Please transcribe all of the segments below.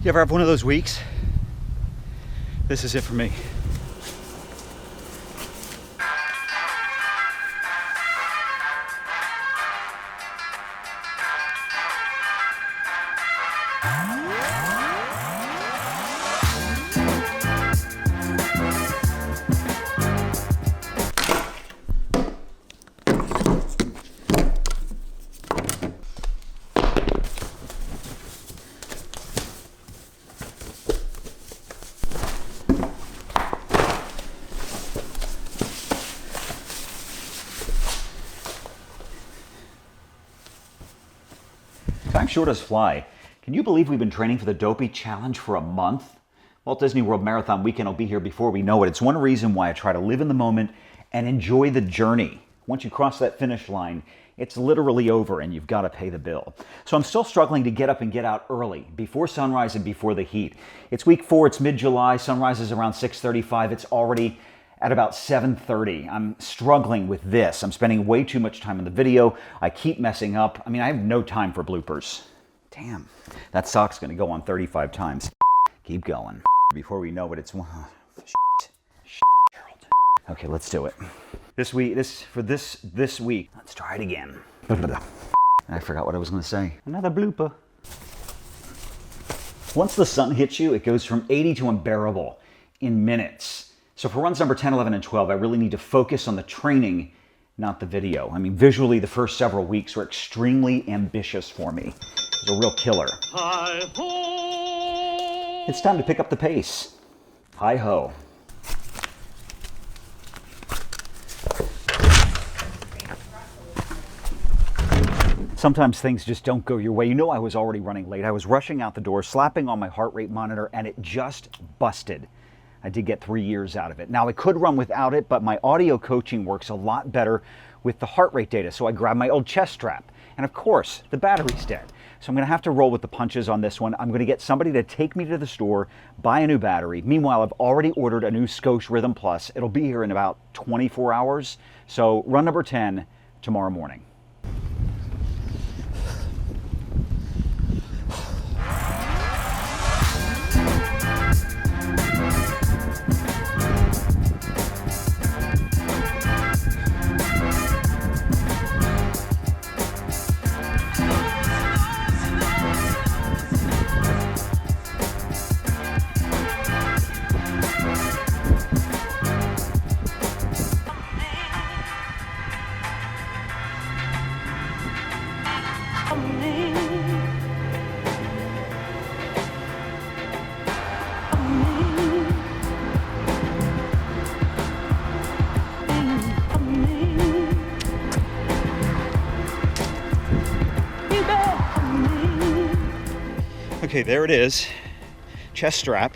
You ever have one of those weeks? This is it for me. Time sure does fly. Can you believe we've been training for the Dopey Challenge for a month? Walt Disney World Marathon Weekend will be here before we know it. It's one reason why I try to live in the moment and enjoy the journey. Once you cross that finish line, it's literally over and you've got to pay the bill. So I'm still struggling to get up and get out early, before sunrise and before the heat. It's week 4, it's mid-July, sunrise is around 6:35. It's already at about 7:30. I'm struggling with this. I'm spending way too much time in the video. I keep messing up. I mean, I have no time for bloopers. Damn, that sock's gonna go on 35 times. Keep going. Before we know it, it's Gerald. Okay, let's do it. This week, this week, let's try it again. I forgot what I was gonna say. Another blooper. Once the sun hits you, it goes from 80 to unbearable in minutes. So for runs number 10, 11, and 12, I really need to focus on the training, not the video. I mean, visually, the first several weeks were extremely ambitious for me. It was a real killer. Hi-ho! It's time to pick up the pace. Hi-ho. Sometimes things just don't go your way. You know, I was already running late. I was rushing out the door, slapping on my heart rate monitor, and it just busted. I did get 3 years out of it. Now, I could run without it, but my audio coaching works a lot better with the heart rate data. So I grabbed my old chest strap. And of course, the battery's dead. So I'm gonna have to roll with the punches on this one. I'm gonna get somebody to take me to the store, buy a new battery. Meanwhile, I've already ordered a new Scosche Rhythm Plus. It'll be here in about 24 hours. So run number 10 tomorrow morning. Okay, there it is. Chest strap,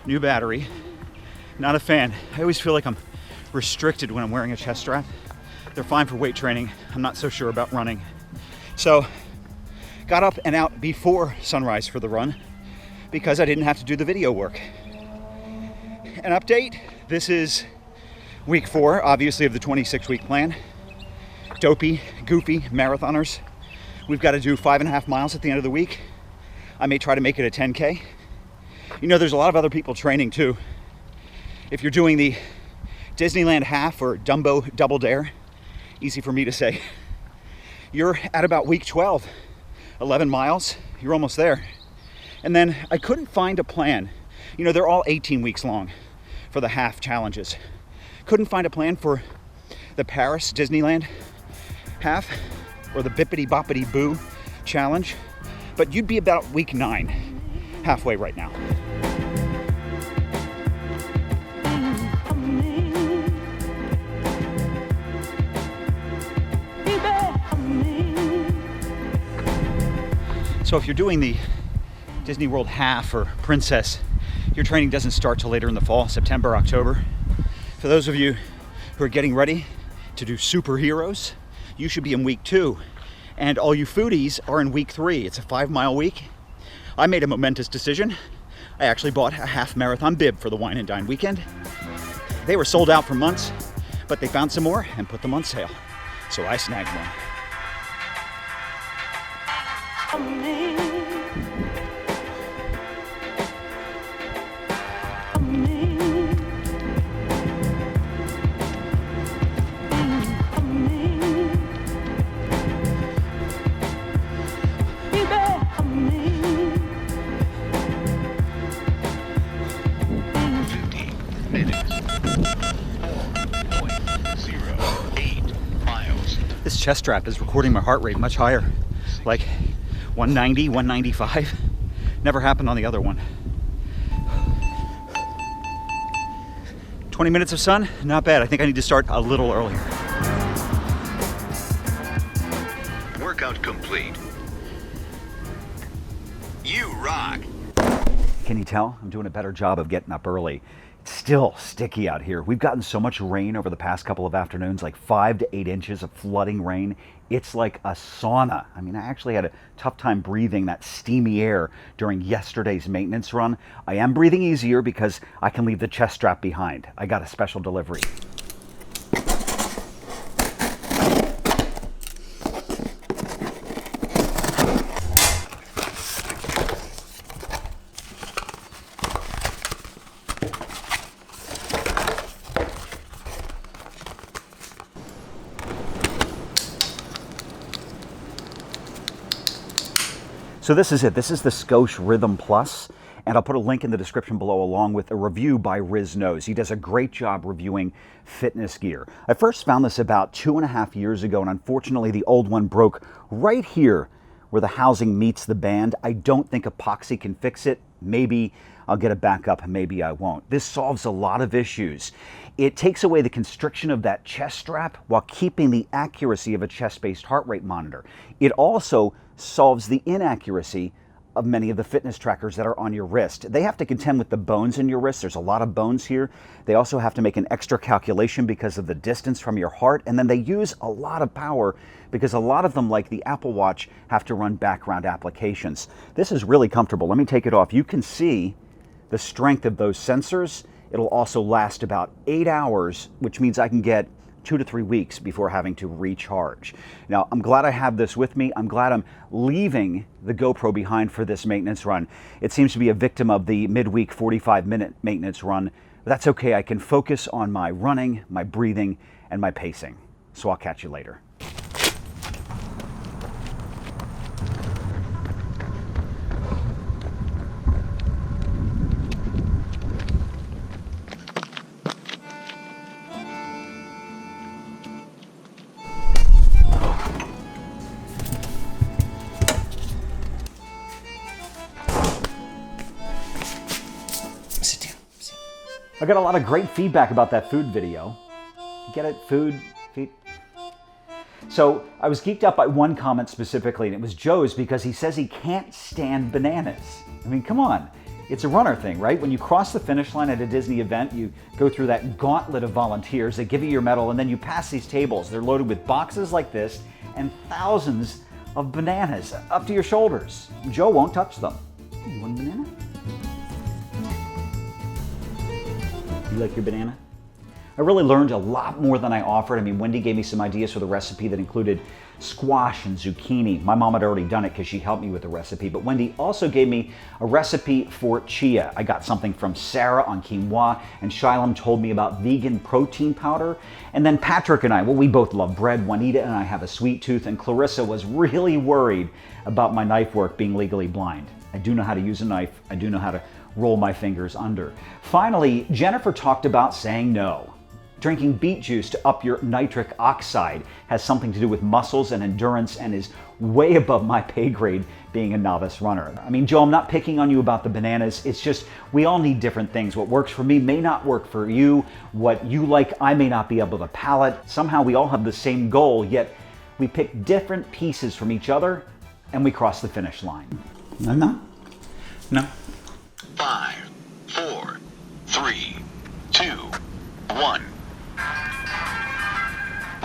new battery. Not a fan. I always feel like I'm restricted when I'm wearing a chest strap. They're fine for weight training. I'm not so sure about running. So, got up and out before sunrise for the run because I didn't have to do the video work. An update, this is week 4, obviously, of the 26-week plan. Dopey, goofy marathoners. We've got to do 5.5 miles at the end of the week. I may try to make it a 10K. You know, there's a lot of other people training too. If you're doing the Disneyland Half or Dumbo Double Dare, easy for me to say, you're at about week 12, 11 miles, you're almost there. And then I couldn't find a plan. You know, they're all 18 weeks long for the half challenges. Couldn't find a plan for the Paris Disneyland Half or the Bippity Boppity Boo challenge. But you'd be about week 9, halfway right now. So if you're doing the Disney World Half or Princess, your training doesn't start till later in the fall, September, October. For those of you who are getting ready to do superheroes, you should be in week 2. And all you foodies are in week 3. It's a 5-mile week. I made a momentous decision. I actually bought a half marathon bib for the Wine and Dine weekend. They were sold out for months, but they found some more and put them on sale. So I snagged one. chest strap is recording my heart rate much higher, like 190, 195. Never happened on the other one. 20 minutes of sun, not bad. I think I need to start a little earlier. Workout complete. You rock. Can you tell? I'm doing a better job of getting up early. It's still sticky out here. We've gotten so much rain over the past couple of afternoons, like 5 to 8 inches of flooding rain. It's like a sauna. I mean, I actually had a tough time breathing that steamy air during yesterday's maintenance run. I am breathing easier because I can leave the chest strap behind. I got a special delivery. So this is it. This is the Scosche Rhythm Plus, and I'll put a link in the description below along with a review by Riz Knows. He does a great job reviewing fitness gear. I first found this about 2.5 years ago, and unfortunately the old one broke right here where the housing meets the band. I don't think epoxy can fix it. Maybe I'll get it back up, maybe I won't. This solves a lot of issues. It takes away the constriction of that chest strap while keeping the accuracy of a chest-based heart rate monitor. It also solves the inaccuracy of many of the fitness trackers that are on your wrist. They have to contend with the bones in your wrist. There's a lot of bones here. They also have to make an extra calculation because of the distance from your heart, and then they use a lot of power because a lot of them, like the Apple Watch, have to run background applications. This is really comfortable. Let me take it off. You can see the strength of those sensors. It'll also last about 8 hours, which means I can get 2 to 3 weeks before having to recharge. Now, I'm glad I have this with me. I'm glad I'm leaving the GoPro behind for this maintenance run. It seems to be a victim of the midweek 45-minute maintenance run. But that's okay. I can focus on my running, my breathing, and my pacing. So I'll catch you later. I got a lot of great feedback about that food video. Get it? Food? Feed? So I was geeked out by one comment specifically, and it was Joe's, because he says he can't stand bananas. I mean, come on. It's a runner thing, right? When you cross the finish line at a Disney event, you go through that gauntlet of volunteers. They give you your medal, and then you pass these tables. They're loaded with boxes like this and thousands of bananas up to your shoulders. Joe won't touch them. You want a banana? You like your banana? I really learned a lot more than I offered. I mean, Wendy gave me some ideas for the recipe that included squash and zucchini. My mom had already done it because she helped me with the recipe, but Wendy also gave me a recipe for chia. I got something from Sarah on quinoa, and Shylum told me about vegan protein powder. And then Patrick and I, well, we both love bread. Juanita and I have a sweet tooth, and Clarissa was really worried about my knife work being legally blind. I do know how to use a knife. I do know how to roll my fingers under. Finally, Jennifer talked about saying no. Drinking beet juice to up your nitric oxide has something to do with muscles and endurance and is way above my pay grade being a novice runner. I mean, Joe, I'm not picking on you about the bananas. It's just we all need different things. What works for me may not work for you. What you like, I may not be able to palate. Somehow we all have the same goal, yet we pick different pieces from each other and we cross the finish line. No. 5, 4, 3, 2, 1.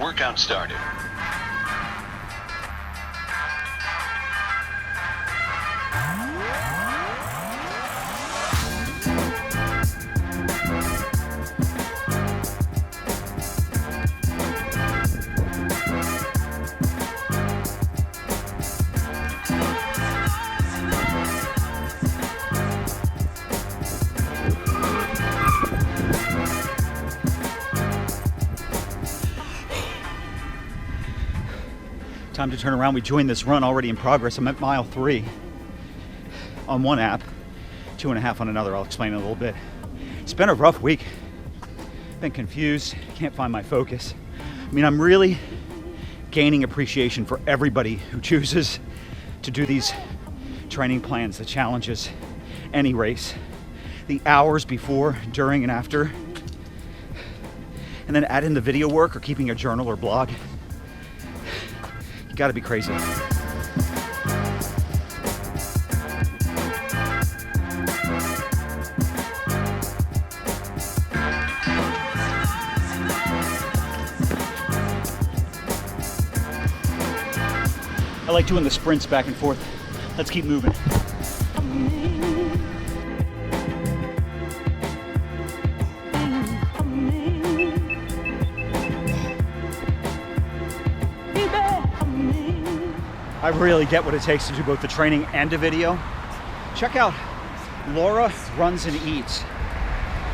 Workout started. Time to turn around. We joined this run already in progress. I'm at mile 3 on one app, 2.5 on another. I'll explain in a little bit. It's been a rough week. Been confused, can't find my focus. I mean, I'm really gaining appreciation for everybody who chooses to do these training plans, the challenges, any race, the hours before, during, and after, and then add in the video work or keeping a journal or blog. You gotta be crazy. I like doing the sprints back and forth. Let's keep moving. I really get what it takes to do both the training and a video. Check out Laura Runs and Eats.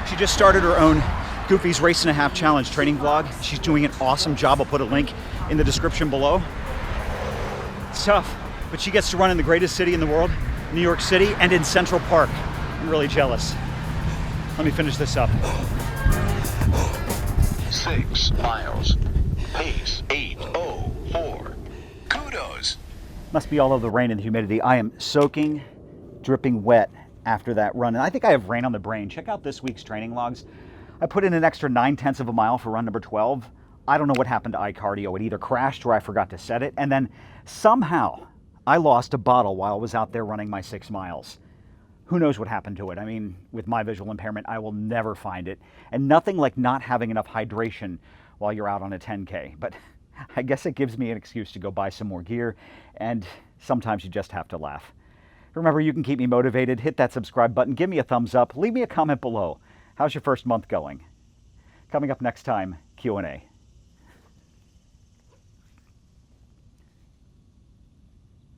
She just started her own Goofy's Race and a Half Challenge training vlog. She's doing an awesome job. I'll put a link in the description below. It's tough, but she gets to run in the greatest city in the world, New York City, and in Central Park. I'm really jealous. Let me finish this up. 6 miles. Pace 8:04. Kudos. Must be all of the rain and the humidity. I am soaking, dripping wet after that run. And I think I have rain on the brain. Check out this week's training logs. I put in an extra 9/10 of a mile for run number 12. I don't know what happened to iCardio. It either crashed or I forgot to set it. And then somehow I lost a bottle while I was out there running my 6 miles. Who knows what happened to it? I mean, with my visual impairment, I will never find it. And nothing like not having enough hydration while you're out on a 10K. But I guess it gives me an excuse to go buy some more gear. And sometimes you just have to laugh. Remember, you can keep me motivated. Hit that subscribe button. Give me a thumbs up. Leave me a comment below. How's your first month going? Coming up next time, Q&A.